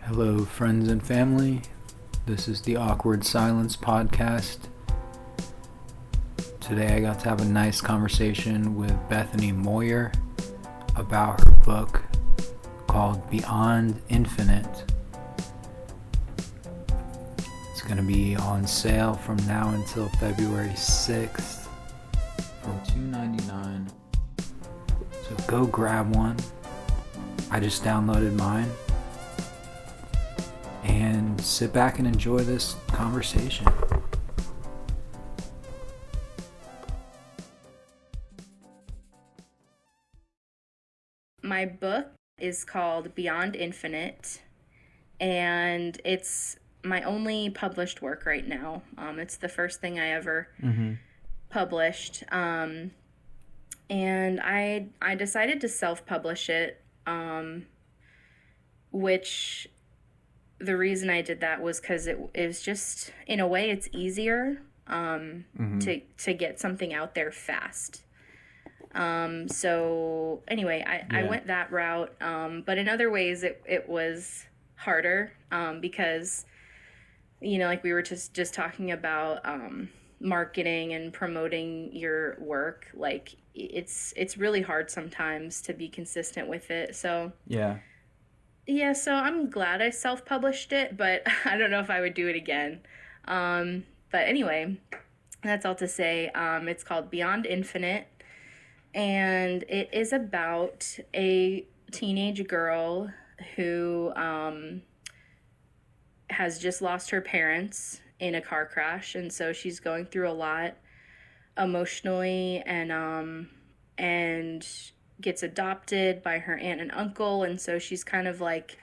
Hello, friends and family. This is the Awkward Silence podcast. Today I got to have a nice conversation with Bethany Moyer about her book called Beyond Infinite. It's going to be on sale from now until February 6th for $2.99. So go grab one. I just downloaded mine. And sit back and enjoy this conversation. My book is called Beyond Infinite, and it's my only published work right now. It's the first thing I ever published, and I decided to self-publish it, which the reason I did that was because it was just, in a way, it's easier to get something out there fast. So anyway, I went that route, but in other ways it was harder, because, like we were just talking about, marketing and promoting your work, like it's really hard sometimes to be consistent with it. So so I'm glad I self-published it, but I don't know if I would do it again. But anyway, that's all to say. It's called Beyond Infinite, and it is about a teenage girl who has just lost her parents in a car crash, and so she's going through a lot emotionally, and gets adopted by her aunt and uncle, and so she's kind of like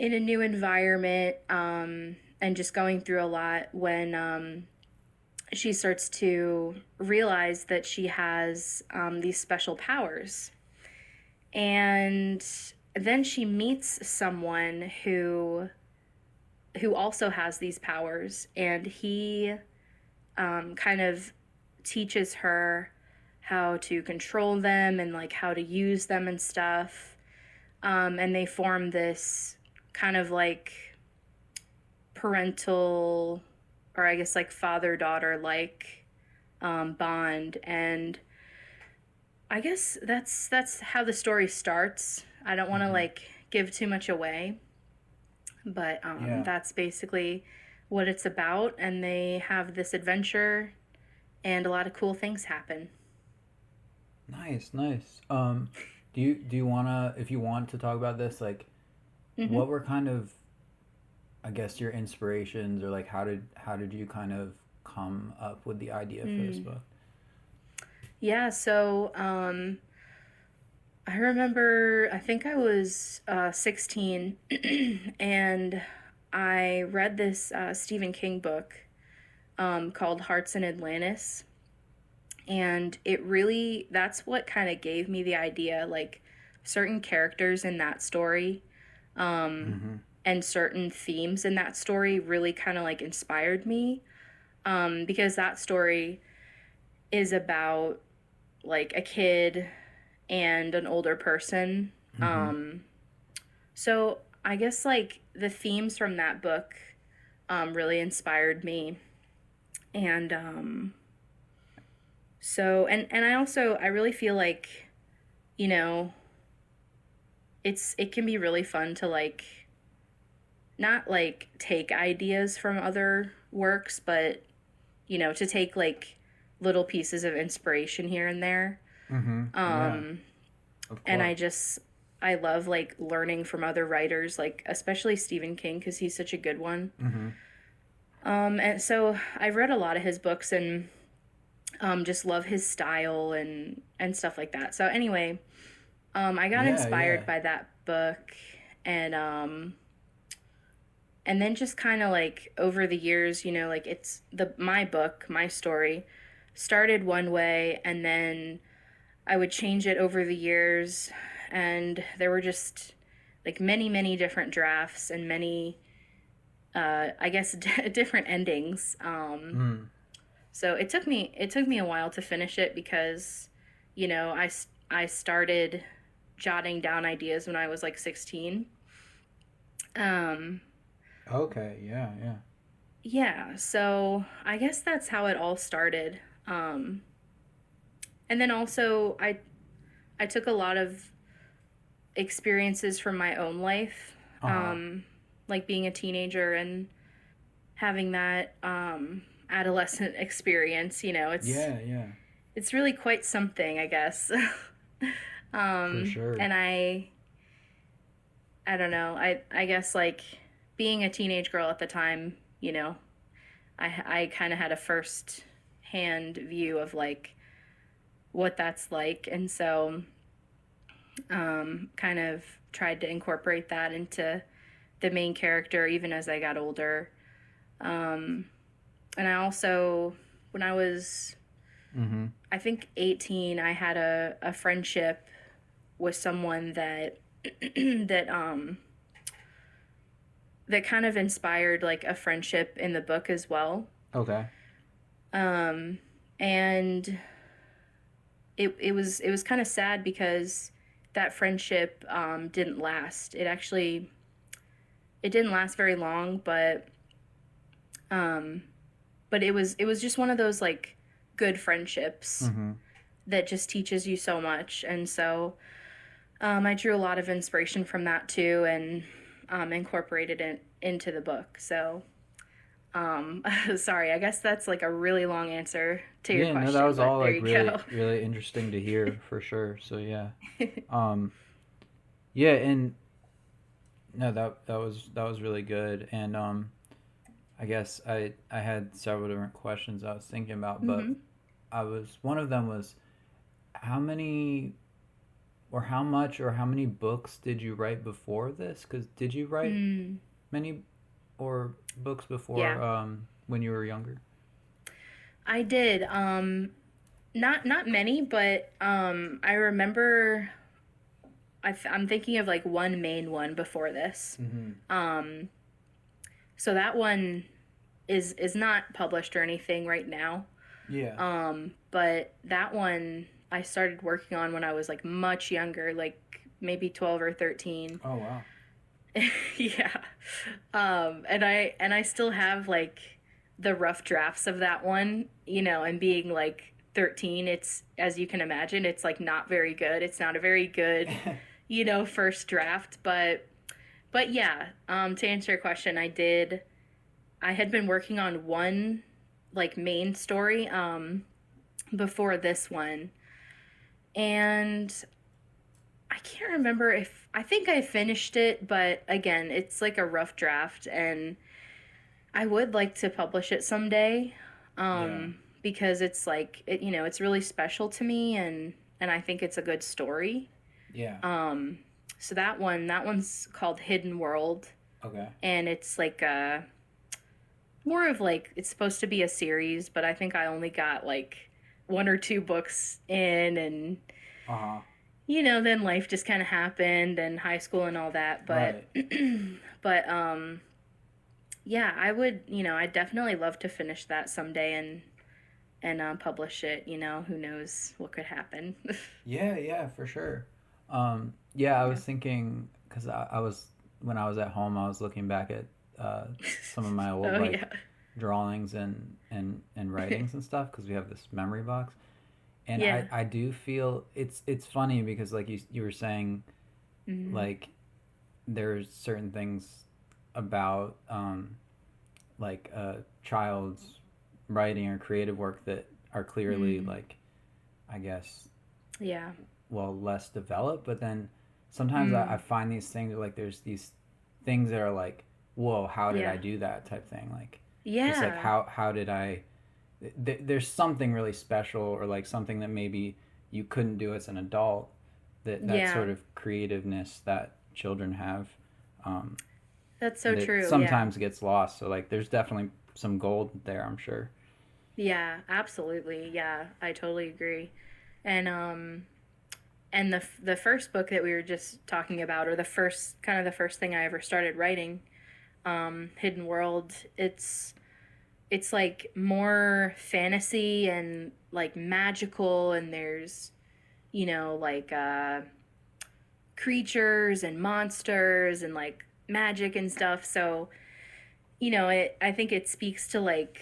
in a new environment, and just going through a lot when she starts to realize that she has these special powers. And then she meets someone who also has these powers, and he kind of teaches her how to control them and like how to use them and stuff. And they form this kind of like parental, or I guess like father-daughter like bond. And I guess that's how the story starts. I don't want to like give too much away, but that's basically what it's about. And they have this adventure and a lot of cool things happen. Nice. Do you wanna, if you want to talk about this, like what were kind of, I guess, your inspirations, or like how did you kind of come up with the idea for this book? Yeah, so I remember, I think I was 16 and I read this Stephen King book called Hearts in Atlantis. And it really, that's what kind of gave me the idea, like certain characters in that story and certain themes in that story really kind of like inspired me, because that story is about like a kid and an older person. So I guess like the themes from that book really inspired me. And so, and I really feel like, it can be really fun to like, not like take ideas from other works, but, to take like little pieces of inspiration here and there. And I love like learning from other writers, like especially Stephen King, because he's such a good one. And so I've read a lot of his books and just love his style and stuff like that. So anyway, I got inspired by that book, and then just kind of like over the years, like it's my book, my story started one way, and then I would change it over the years, and there were just like many different drafts and many I guess different endings. So it took me a while to finish it, because I started jotting down ideas when I was like 16. Um, Okay, yeah, yeah. yeah, so I guess that's how it all started. Um, and then also I took a lot of experiences from my own life, Uh-huh. um, like being a teenager and having that adolescent experience. Yeah, yeah, It's really quite something, I guess. for sure. And I don't know. I guess like being a teenage girl at the time, I kind of had a first hand view of like what that's like, and so kind of tried to incorporate that into the main character even as I got older. Um, and I also, when I was, Mm-hmm. I think 18, I had a friendship with someone that that that kind of inspired like a friendship in the book as well. Okay. Um, and it was kind of sad because that friendship didn't last. It didn't last very long, um, but it was just one of those like good friendships Mm-hmm. that just teaches you so much. And so I drew a lot of inspiration from that too, and incorporated it into the book. So sorry, I guess that's like a really long answer to your Yeah, no, that question, was but all there like you really, go. really interesting to hear for sure. So yeah. Um, yeah, and no, that was really good. And I guess I had several different questions I was thinking about, but Hmm. I was one of them was how many or how much or how many books did you write before this? Because did you write Mm, many or books yeah, before when you were younger? I did. Not many, but I remember. I'm thinking of like one main one before this. Mm-hmm. Um, so that one is not published or anything right now. Yeah. But that one I started working on when I was like much younger, like maybe 12 or 13. Oh wow. Yeah. And I still have like the rough drafts of that one, and being like 13, it's, as you can imagine, it's like not very good. It's not a very good, first draft, but yeah, to answer your question, I had been working on one like main story before this one, and I can't remember if I think I finished it, but again, it's like a rough draft, and I would like to publish it someday, Yeah. because it's like it's really special to me, and I think it's a good story. Yeah. Um, so that one's called Hidden World, Okay. and it's like more of like it's supposed to be a series, but I think I only got like one or two books in, and Uh-huh. then life just kind of happened and high school and all that, but Right. but yeah, I'd definitely love to finish that someday and publish it. Who knows what could happen. Yeah, yeah, for sure. Yeah, I Yeah. was thinking because I was when I was at home, I was looking back at some of my old Oh like yeah. drawings and writings and stuff because we have this memory box, and Yeah. I do feel it's funny because like you were saying Hmm. like there's certain things about like a child's writing or creative work that are clearly Mm. like I guess Yeah. well less developed, but then sometimes I Mm. find these things like there's these things that are like whoa how did I Yeah. do that type thing like just like Yeah. how did I there's something really special or like something that maybe you couldn't do as an adult that Yeah. sort of creativeness that children have um, That's so that true. Yeah. sometimes gets lost so like there's definitely some gold there I'm sure. Yeah, absolutely. Yeah, I totally agree. And the first book that we were just talking about, or the first thing I ever started writing, Hidden World, it's like more fantasy and like magical, and there's like creatures and monsters and like magic and stuff. So, I think it speaks to like,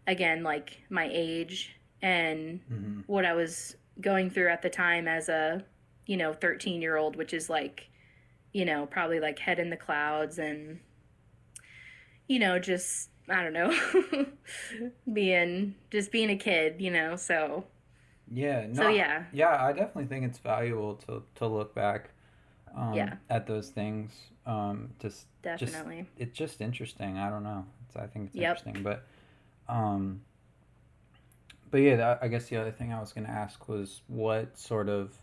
again, like my age and Mm-hmm. what I was going through at the time as a, 13-year-old, which is like, probably like head in the clouds and, just, I don't know, being a kid, so, Yeah, so no, yeah, yeah, I definitely think it's valuable to look back yeah, at those things. Just definitely. it's just interesting. I don't know. I think it's Yep. interesting, um, but yeah, I guess the other thing I was going to ask was what sort of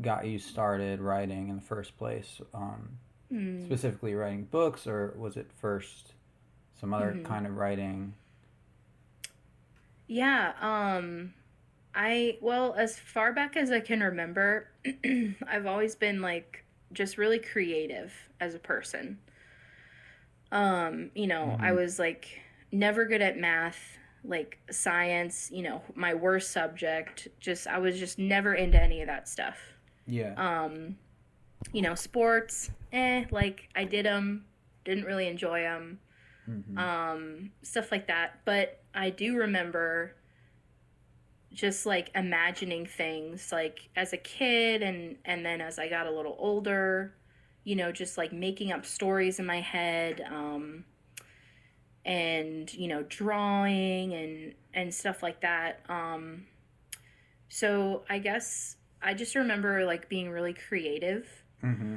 got you started writing in the first place? Mm. Specifically writing books, or was it first some other Hmm. kind of writing? Yeah, well, as far back as I can remember, I've always been like just really creative as a person. I Mm-hmm. was like never good at math, like science, my worst subject. I was just never into any of that stuff. Yeah. Um, Sports, like I did them, didn't really enjoy them, Mm-hmm. stuff like that. But I do remember just like imagining things like as a kid and then as I got a little older, just like making up stories in my head, and drawing and stuff like that. So I guess I just remember like being really creative, Mm-hmm.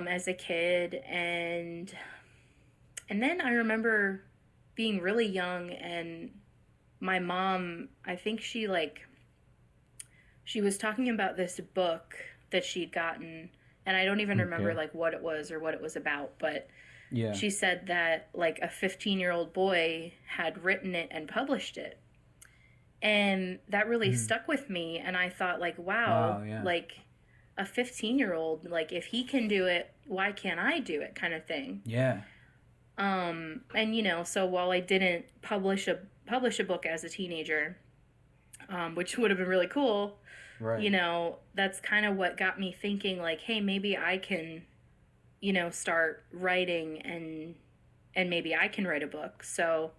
as a kid, and then I remember being really young, and my mom, I think she was talking about this book that she'd gotten, and I don't even remember Okay. like what it was or what it was about, but Yeah. she said that like a 15-year-old boy had written it and published it. And that really Mm. stuck with me, and I thought like, wow, Wow. Yeah. like a 15-year-old, like if he can do it, why can't I do it, kind of thing. Yeah. And so while I didn't publish a book as a teenager, which would have been really cool, Right. that's kind of what got me thinking like, hey, maybe I can, start writing and maybe I can write a book. So,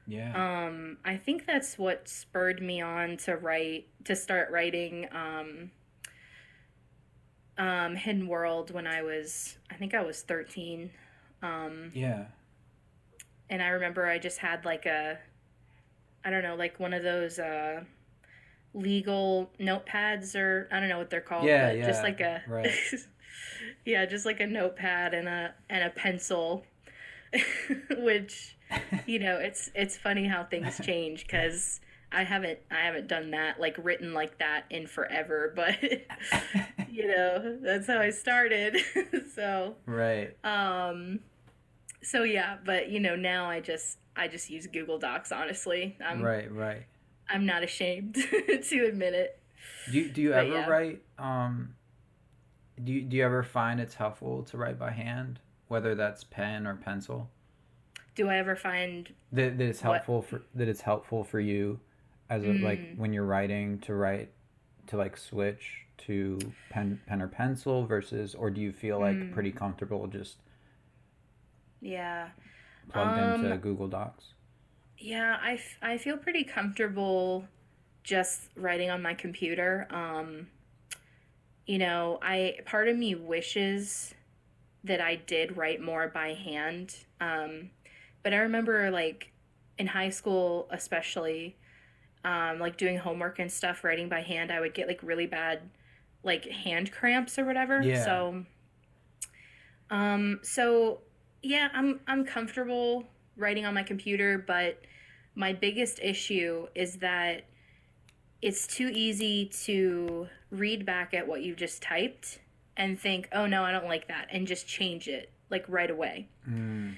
Yeah. I think that's what spurred me on to start writing, Hidden World when I think I was 13. Um, Yeah. and I remember I just had like I don't know, like one of those, legal notepads, or I don't know what they're called, Yeah. but just Yeah. like a, Right. yeah, just like a notepad and a pencil, which, it's funny how things change because I haven't done that, like written like that in forever, but that's how I started. So, Right. um, so yeah, but now I just use Google Docs, honestly. Right. Right. I'm not ashamed to admit it. Do you But ever yeah. write do you ever find it's helpful to write by hand, whether that's pen or pencil? Do I ever find That it's what? helpful for you as a, like Mm, when you're writing to like switch to pen or pencil versus, or do you feel like mm, pretty comfortable just yeah. plugged Um, into Google Docs? yeah, I feel pretty comfortable just writing on my computer. I part of me wishes that I did write more by hand. But I remember like in high school especially, like doing homework and stuff, writing by hand, I would get like really bad like hand cramps or whatever. Yeah. So yeah, I'm comfortable writing on my computer, but my biggest issue is that it's too easy to read back at what you just typed and think, "Oh no, I don't like that," and just change it like right away. Mm.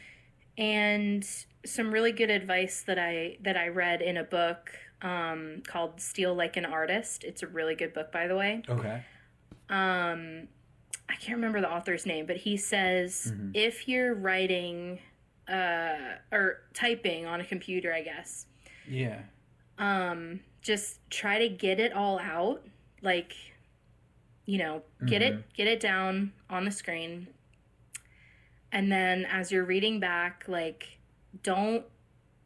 And some really good advice that I read in a book, called "Steal Like an Artist." It's a really good book, by the way. Okay. Um, I can't remember the author's name, but he says Mm-hmm. if you're writing, or typing on a computer, I guess, Yeah. just try to get it all out, like, get Mm-hmm. it down on the screen, And then as you're reading back, like, don't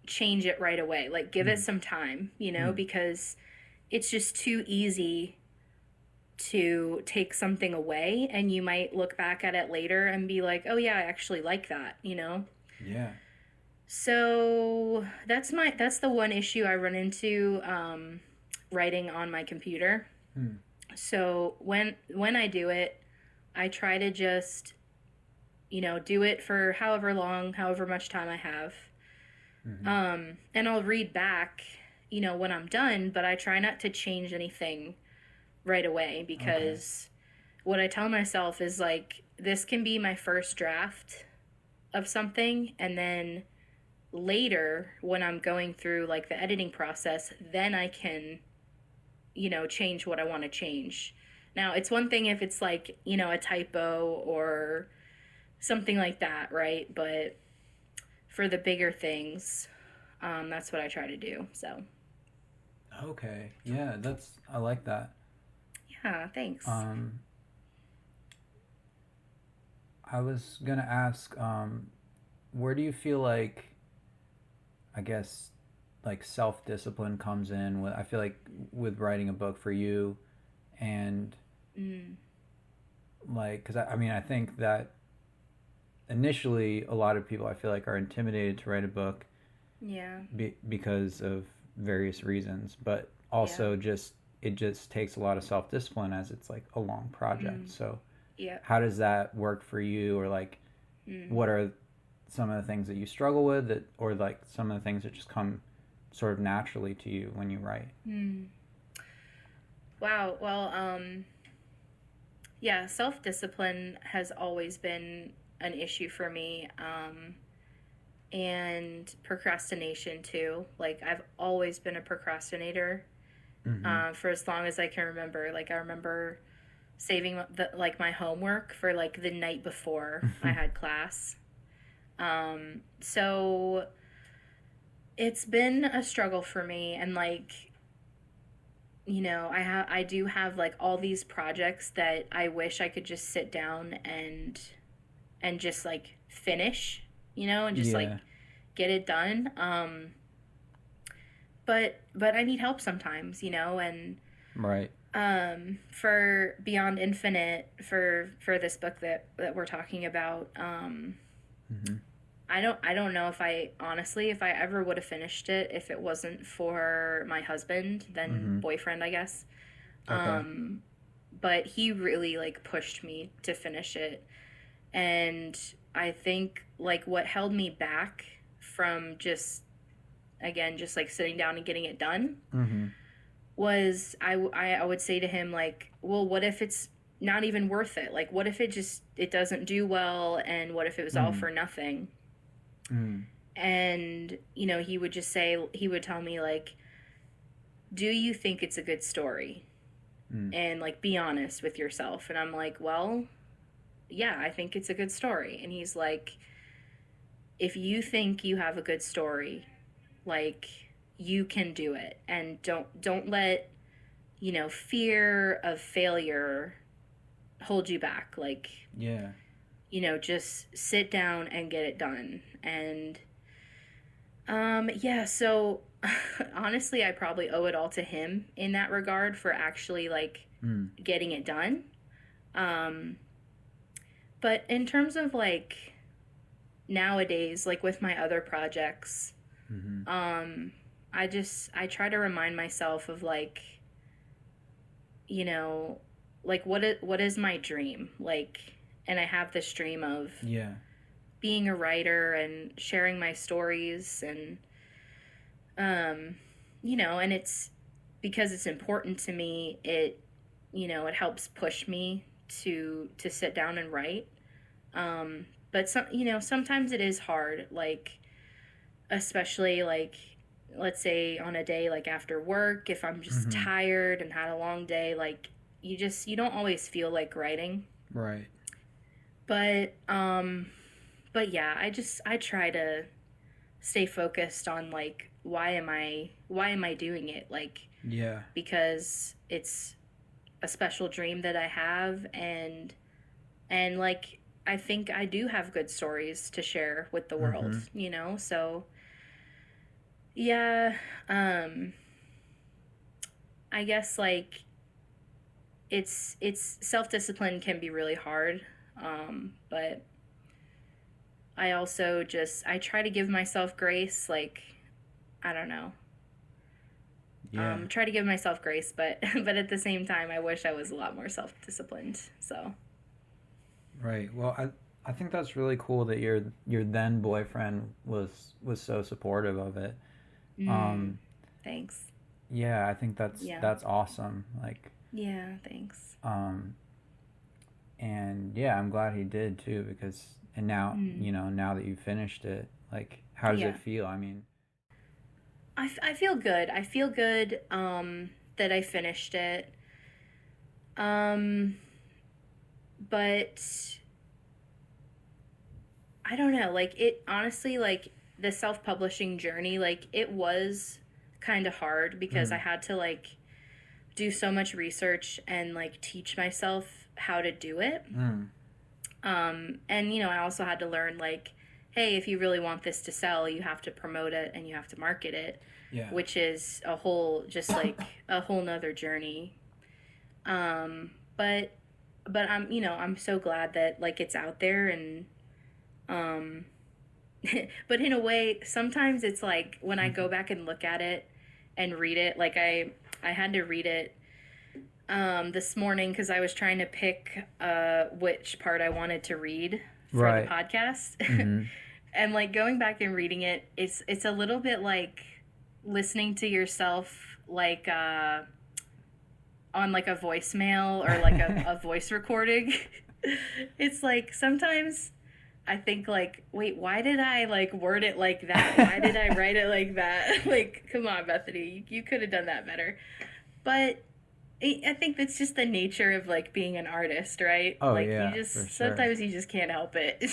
change it right away. Like, give it some time, you know, because it's just too easy to take something away, and you might look back at it later and be like, oh yeah, I actually like that, you know? Yeah. So that's the one issue I run into writing on my computer. So when I do it, I try to just, you know, do it for however much time I have. And I'll read back, you know, when I'm done, but I try not to change anything right away, because what I tell myself is like, this can be my first draft of something, and then later when I'm going through like the editing process, then I can, you know, change what I want to change. Now, it's one thing if it's like, you know, a typo or something like that, right? But for the bigger things, that's what I try to do. So. Okay. Yeah, I like that. Yeah, thanks. I was gonna ask, where do you feel like, I guess, like self-discipline comes in? I feel like with writing a book for you, and like, because I mean, I think that initially a lot of people, I feel like, are intimidated to write a book. Yeah. Because of various reasons, but also it just takes a lot of self-discipline, as it's like a long project. So how does that work for you? Or like, what are some of the things that you struggle with, or like some of the things that just come sort of naturally to you when you write? Wow. Well, yeah, self-discipline has always been an issue for me. And procrastination too. Like, I've always been a procrastinator for as long as I can remember. Like, I remember saving my homework for like the night before I had class. So it's been a struggle for me, and like, you know, I do have like all these projects that I wish I could just sit down and just like finish, you know, and just like get it done. But I need help sometimes, you know, and right. For Beyond Infinite, for this book that we're talking about, I don't know if I ever would have finished it if it wasn't for my husband, then boyfriend, I guess. Okay. But he really like pushed me to finish it. And I think like what held me back from just like sitting down and getting it done was I would say to him like, well, what if it's not even worth it? Like, what if it doesn't do well, and what if it was all for nothing? And, you know, he would tell me like, do you think it's a good story? And like, be honest with yourself. And I'm like, well, yeah, I think it's a good story. And he's like, if you think you have a good story, like, you can do it, and don't let, you know, fear of failure hold you back. Like, yeah, you know, just sit down and get it done. And so honestly, I probably owe it all to him in that regard for actually like getting it done. But in terms of like nowadays, like with my other projects, I try to remind myself of like, you know, like what is my dream? Like, and I have this dream of being a writer and sharing my stories, and you know, and it's because it's important to me, it, you know, it helps push me to sit down and write. But sometimes it is hard, like, especially like, let's say on a day like after work, if I'm just tired and had a long day, like, you don't always feel like writing. Right. But yeah, I try to stay focused on like, why am I doing it? Like, because it's a special dream that I have, and like, I think I do have good stories to share with the world, Mm-hmm. you know? So, yeah, um, I guess like it's self-discipline can be really hard. But I also just I try to give myself grace, like I don't know. Yeah. Try to give myself grace, but but at the same time I wish I was a lot more self-disciplined. So, Right. Well, I think that's really cool that your then boyfriend was so supportive of it. mm, Um, thanks. yeah, I think Yeah. that's awesome. Like, Yeah, thanks. um, and yeah, I'm glad he did too because and now Mm, now that you finished it, like, how does yeah. it feel? I mean, I feel good. I feel good that I finished it. Um but I don't know, like it honestly like the self-publishing journey like it was kind of hard because I mm, had to like do so much research and like teach myself how to do it. mm, And you know, I also had to learn like hey, if you really want this to sell, you have to promote it and you have to market it, yeah, which is a whole just like a whole nother journey. Um but I'm you know, I'm so glad that like it's out there and um but in a way, sometimes it's like when I go back and look at it and read it, like I had to read it this morning because I was trying to pick which part I wanted to read for the right, podcast. mm-hmm, And like going back and reading it, it's a little bit like listening to yourself like on like a voicemail or like a voice recording. It's like sometimes I think like, wait, why did I like word it like that? Why did I write it like that? Like, come on, Bethany, you could have done that better. But I think that's just the nature of like being an artist, right? oh Like you yeah, for just sure. sometimes you just can't help it.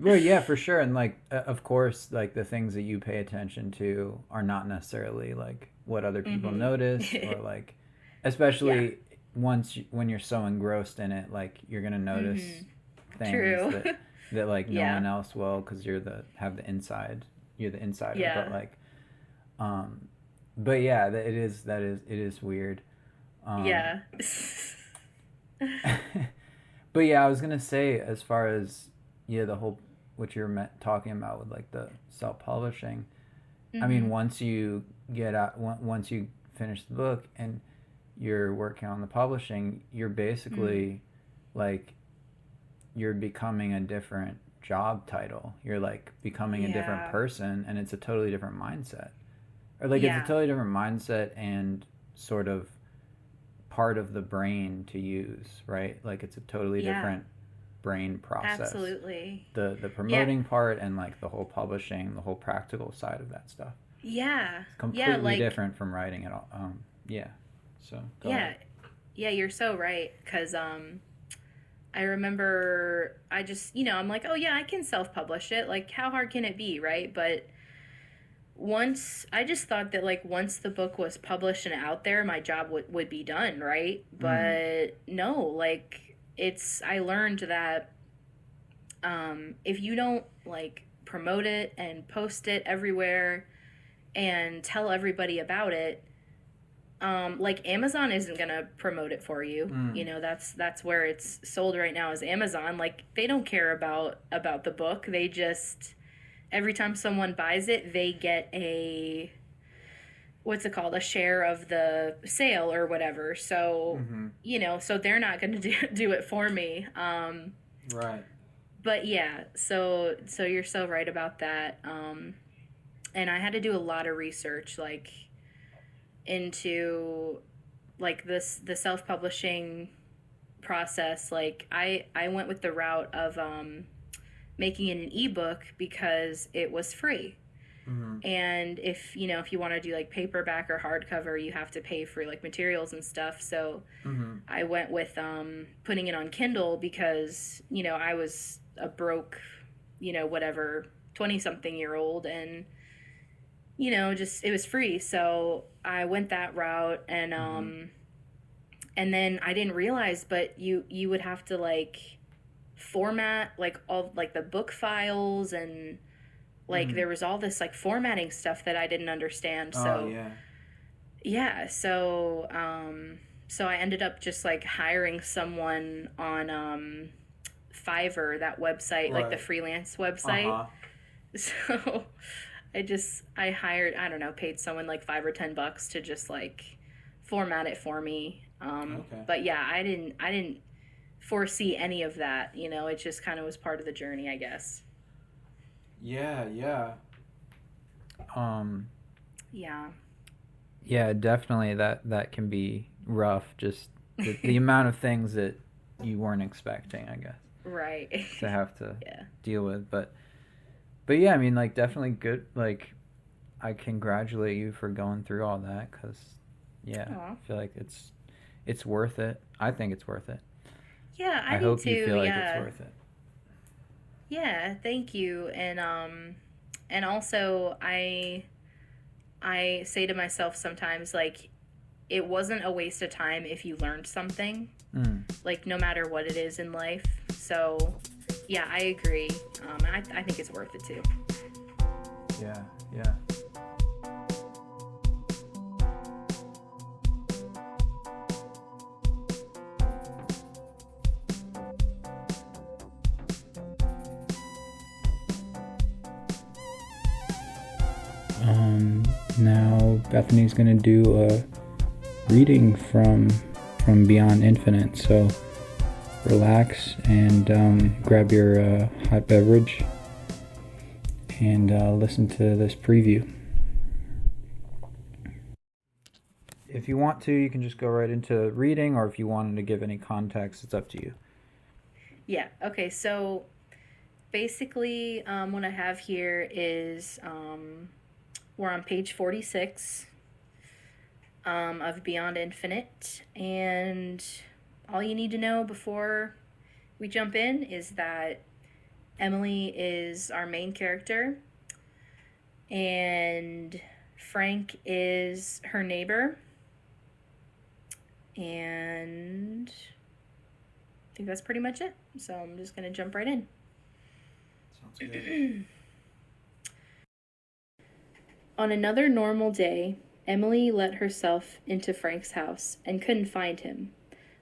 Well, yeah, for sure, and like, of course, like the things that you pay attention to are not necessarily like what other people Mhm. notice, or like, Yeah. especially when you're so engrossed in it, like you're gonna notice Mhm. things True. that like no Yeah. one else will because you're the insider. But Yeah. like, um, but yeah, it is weird. Um, Yeah. but yeah, I was gonna say as far as yeah the whole what you're talking about with like the self publishing. I mean, Mhm. once you get out, once you finish the book and you're working on the publishing, you're Mhm. basically like you're becoming a different job title. You're like becoming a different Yeah. person, and it's a totally different mindset. Or like it's a Yeah. totally different mindset and sort of part of the brain to use, right? Like it's a totally Yeah. different brain process. Absolutely. The Yeah. promoting part and like the whole publishing, the whole practical side of that stuff. Yeah. It's Yeah, completely like different from writing it all. Yeah. So go ahead. yeah. Yeah, you're so right cuz I remember I just, you know, I'm like, "Oh yeah, I can self-publish it. Like how hard can it be, right?" But once I just thought that like once the book was published and out there, my job would be done, right? Mm, But no, like it's I learned that if you don't like promote it and post it everywhere and tell everybody about it, like Amazon isn't gonna promote it for you. You mm, know, that's where it's sold right now is Amazon. Like they don't care about the book. They just every time someone buys it, they get a what's it called? A share of the sale or whatever. So, mm-hmm. you know, so they're not gonna do it for me. Right. But yeah, so you're so right about that. And I had to do a lot of research like into like this the self-publishing process. Like I went with the route of making it an ebook because it was free. Mm-hmm. And if you know if you want to do like paperback or hardcover, you have to pay for like materials and stuff. So Mm-hmm. I went with putting it on Kindle because you know I was a broke, you know, whatever 20 something year old, and you know just it was free, so I went that route. Mm-hmm. And then I didn't realize, but you would have to like format like all like the book files, and like Mm. there was all this like formatting stuff that I didn't understand. Oh So yeah. yeah, so I ended up just like hiring someone on Fiverr, that website, like the Right. freelance Uh website. huh. So I hired, I don't know, paid someone like $5 or $10 to just like format it for me. Okay. But yeah, I didn't foresee any of that. It just kind of was part of the journey, I guess. Yeah. Yeah. Um. Yeah. Yeah. Definitely. That can be rough. Just the amount of things that you weren't expecting, I guess, Right. to have to Yeah. deal with. But yeah, I mean, like, definitely good. Like, I congratulate you for going through all that, because yeah, Aw. I feel like it's worth it. I think it's worth it. Yeah, I I do hope you too. feel like it's Yeah. worth it. Yeah, thank you. And also I say to myself sometimes, like, it wasn't a waste of time if you learned something, Mm. like no matter what it is in life. So yeah, I agree. I think it's worth it too. Yeah, yeah. Now Bethany's gonna do a reading from Beyond Infinite. So relax and grab your hot beverage and listen to this preview. If you want to, you can just go right into reading, or if you wanted to give any context, it's up to you. Yeah. Okay. So basically, what I have here is we're on page 46 of Beyond Infinite, and all you need to know before we jump in is that Emily is our main character, and Frank is her neighbor, and I think that's pretty much it. So I'm just going to jump right in. Sounds good. On another normal day, Emily let herself into Frank's house and couldn't find him,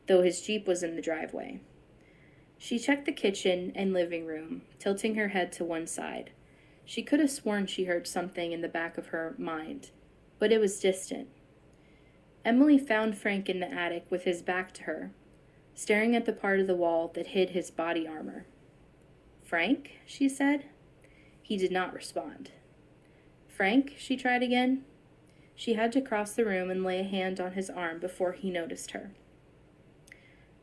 though his Jeep was in the driveway. She checked the kitchen and living room, tilting her head to one side. She could have sworn she heard something in the back of her mind, but it was distant. Emily found Frank in the attic with his back to her, staring at the part of the wall that hid his body armor. "Frank?" she said. He did not respond. "Frank?" she tried again. She had to cross the room and lay a hand on his arm before he noticed her.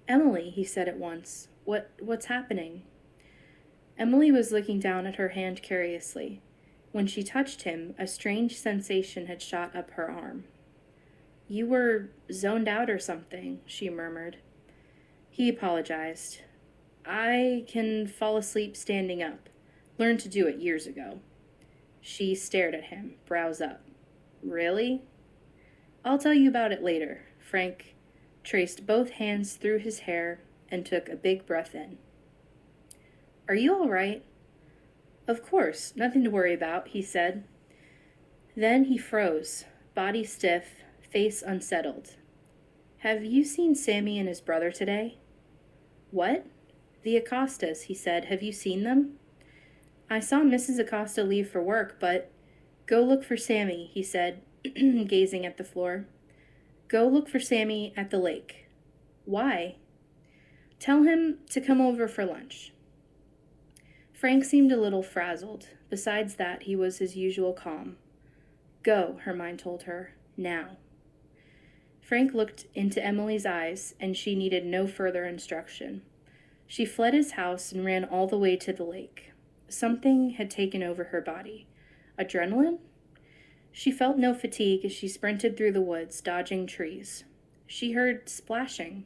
"Emily," he said at once. What's happening?" Emily was looking down at her hand curiously. When she touched him, a strange sensation had shot up her arm. "You were zoned out or something," she murmured. He apologized. "I can fall asleep standing up. Learned to do it years ago." She stared at him, brows up. "Really?" "I'll tell you about it later." Frank traced both hands through his hair and took a big breath in. "Are you all right?" "Of course, nothing to worry about," he said. Then he froze, body stiff, face unsettled. "Have you seen Sammy and his brother today?" "What?" "The Acostas," he said. "Have you seen them?" "I saw Mrs. Acosta leave for work, but—" "Go look for Sammy," he said, gazing at the floor. "Go look for Sammy at the lake." "Why?" "Tell him to come over for lunch." Frank seemed a little frazzled. Besides that, he was his usual calm. "Go," her mind told her. "Now." Frank looked into Emily's eyes, and she needed no further instruction. She fled his house and ran all the way to the lake. Something had taken over her body. Adrenaline? She felt no fatigue as she sprinted through the woods, dodging trees. She heard splashing.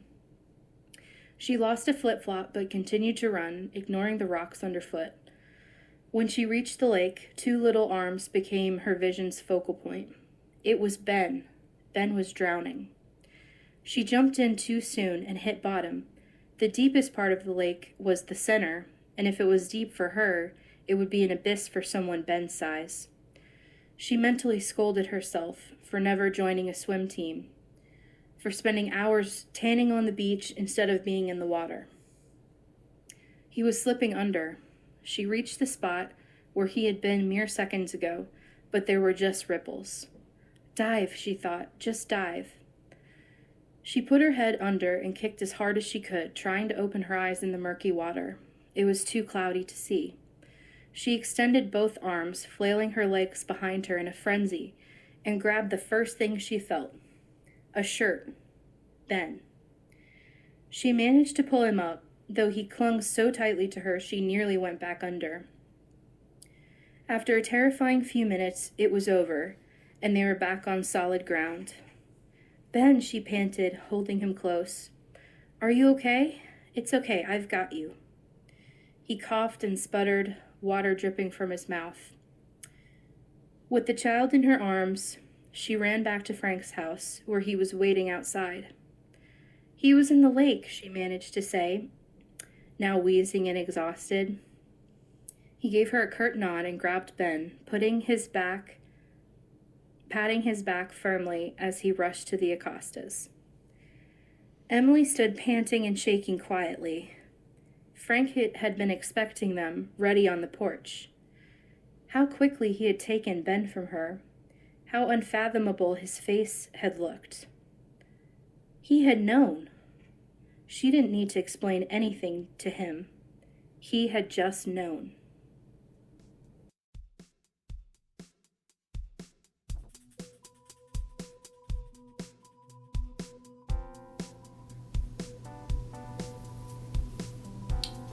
She lost a flip-flop but continued to run, ignoring the rocks underfoot. When she reached the lake, two little arms became her vision's focal point. It was Ben. Ben was drowning. She jumped in too soon and hit bottom. The deepest part of the lake was the center, and if it was deep for her, it would be an abyss for someone Ben's size. She mentally scolded herself for never joining a swim team, for spending hours tanning on the beach instead of being in the water. He was slipping under. She reached the spot where he had been mere seconds ago, but there were just ripples. Dive, she thought, just dive. She put her head under and kicked as hard as she could, trying to open her eyes in the murky water. It was too cloudy to see. She extended both arms, flailing her legs behind her in a frenzy, and grabbed the first thing she felt. A shirt. Ben. She managed to pull him up, though he clung so tightly to her she nearly went back under. After a terrifying few minutes, it was over, and they were back on solid ground. Ben, she panted, holding him close. Are you okay? It's okay, I've got you. He coughed and sputtered, water dripping from his mouth. With the child in her arms, she ran back to Frank's house, where he was waiting outside. He was in the lake, she managed to say, now wheezing and exhausted. He gave her a curt nod and grabbed Ben, patting his back firmly as he rushed to the Acostas. Emily stood panting and shaking quietly. Frank had been expecting them, ready on the porch. How quickly he had taken Ben from her. How unfathomable his face had looked. He had known. She didn't need to explain anything to him. He had just known.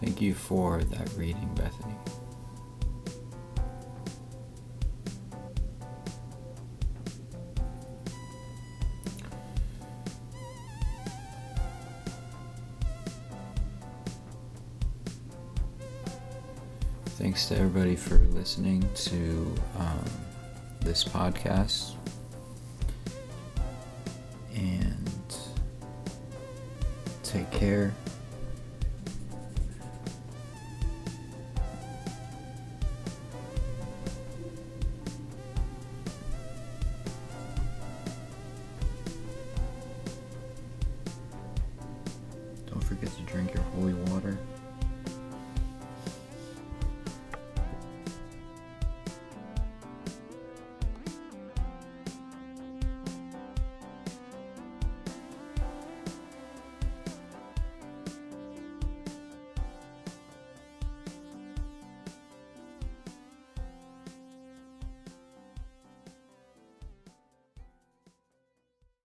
Thank you for that reading, Bethany. Thanks to everybody for listening to this podcast. And take care.